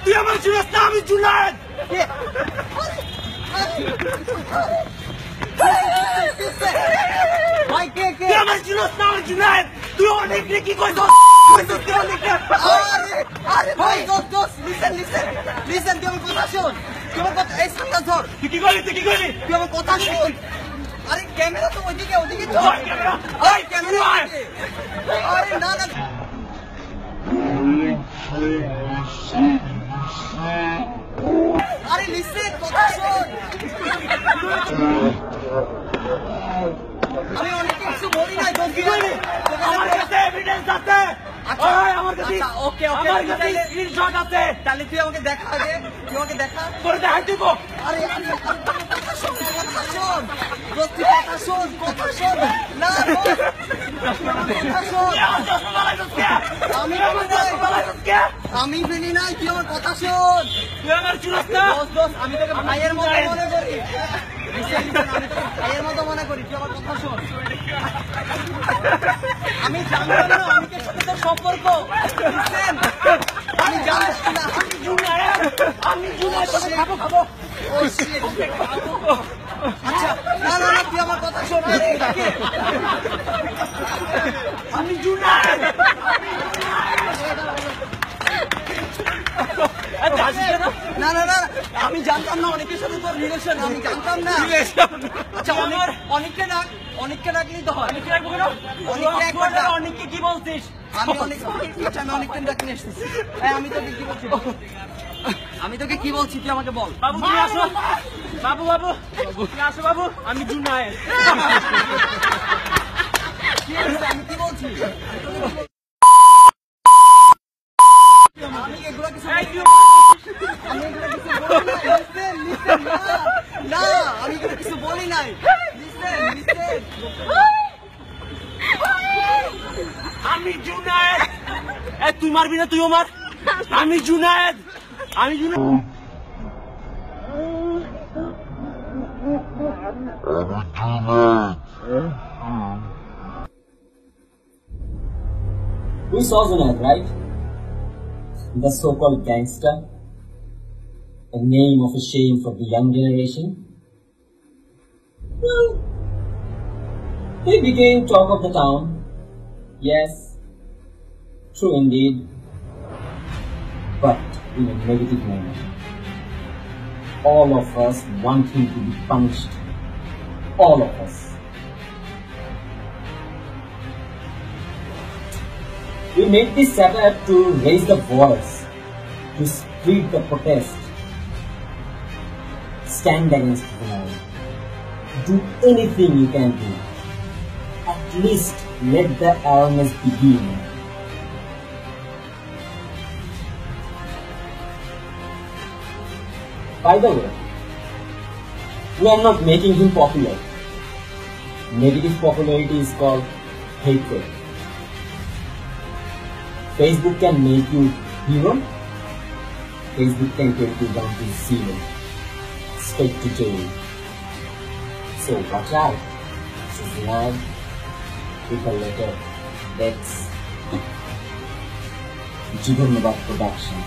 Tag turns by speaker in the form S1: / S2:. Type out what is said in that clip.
S1: তুই আমার জুনায়েদ না, আমি জুনায়েদ।
S2: ভাই কে কে?
S1: তুই আমার জুনায়েদ না, আমি জুনায়েদ। তুই অনেক রে কি কইছস?
S2: আরে ভাই দোস্ত দোস্ত লিসেন লিসেন লিসেন, তুই আমার কথা শোন, তুই আমার কথা এই সামনে ধর।
S1: তুই কি করলি? তুই কি করলি?
S2: তুই আমার কথা শোন। আরে ক্যামেরা তো ওইদিকে ওইদিকে তো।
S1: ওই ক্যামেরা,
S2: ওই ক্যামেরা ওইদিকে। আরে না না আরে লিসেন, কথা শোন। আমি অনেক কিছু বলি নাই দোস্ত।
S1: কি করলি? আমার কাছে এভিডেন্স আছে।
S2: আচ্ছা,
S1: ওই আমার কাছে
S2: আচ্ছা, ওকে, ওকে,
S1: আমার কাছে
S2: তাহলে-
S1: স্ক্রিনশট আছে।
S2: তাহলে তুই আমাকে দেখা আগে, তুই আমাকে দেখা।
S1: তোরে দেখাই দিব।
S2: আরে আরে কথা শোন, কথা শোন দোস্ত, তুই কথা শোন, কথা শোন। না দোস্ত, কথা শোন।
S1: তুই আমার চশমা লাগাইছস কে?
S2: আমি
S1: তুই আমার চশমা লাগাইছস কে?
S2: আমি ফেলি নাই, তুই আমার কথা শোন।
S1: তুই আমার জুনায়েদ না।
S2: দোস্ত দোস্ত, আমি তোকে ভাইয়ের মতো মনে করি। লিসেন, লিসেন, আমি তোকে ভাইয়ের মতো মনে করি, তুই আমার কথা শোন। আমি জানতাম না অনেকের সাথে তোর সম্পর্ক। লিসেন, আমি জানতাম না।
S1: আমি জুনায়েদ, আমি জুনায়েদ। তোকে খাবো খাবো।
S2: ও shit, আচ্ছা, না না না, তুই আমার কথা শোন। আরে, কে?
S1: আমি জুনায়েদ।
S2: না না না, আমি জানতাম না অনেকের সাথে তোর রিলেশন, আমি জানতাম না। আচ্ছা, অনেককে ডাকলেই তো হয়।
S1: আমি কি রাখবো কেন?
S2: অনেককে একবার ডাক।
S1: অনেককে কি বলছিস?
S2: আমি অনেককে ডাকি নিয়ে এসেছি। আমি তোকে কি বলছি? আমি তোকে কি বলছি তুই আমাকে বল।
S1: বাবু তুমি আসো। বাবু বাবু তুমি আসো বাবু। আমি জুনায়েদ।
S2: কি হয়েছে? আমি কি বলছি? আমি এগুলো কিছু
S1: এই তুই
S2: আমি এগুলো কিছু বলি নাই। Listen, listen, না, না, আমি এগুলো কিছু বলি নাই। Listen, listen.
S1: আমি জুনায়েদ। এ তুই মারবি না, তুইও মার। আমি জুনায়েদ, আমি Junaid.
S3: We saw Junaid, right? The so-called gangster, a name of a shame for the young generation. Well, he became talk of the town. Yes, true indeed, but in a negative manner. All of us want him to be punished. All of us. We made this Sabbath to raise the voice, to spread the protest, stand against violence, do anything you can do. At least let the awareness begin. By the way, we are not making him popular. Negative popularity is called hatred. Facebook can make you hero. Facebook can take you down to zero, straight to jail. So watch out. This is love with a letter. That's Jigar Nabab production.